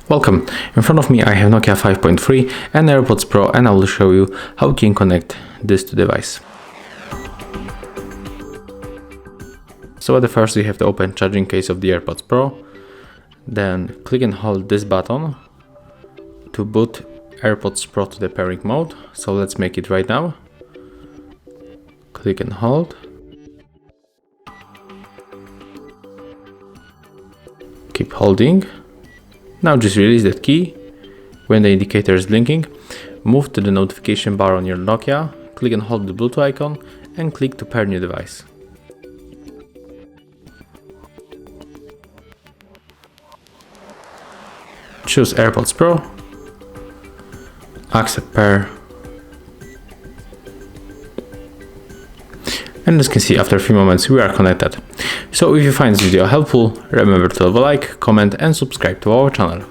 Welcome. In front of me I have Nokia 5.3 and AirPods Pro, and I will show you how you can connect this to the device. So at the first you have to open charging case of the AirPods Pro, then click and hold this button to boot AirPods Pro to the pairing mode. So let's make it right now. Click and hold. Keep holding. Now just release that key. When the indicator is blinking, move to the notification bar on your Nokia, click and hold the Bluetooth icon and click to pair new device. Choose AirPods Pro, accept pair, and as you can see, after a few moments we are connected. So if you find this video helpful, remember to leave a like, comment and subscribe to our channel.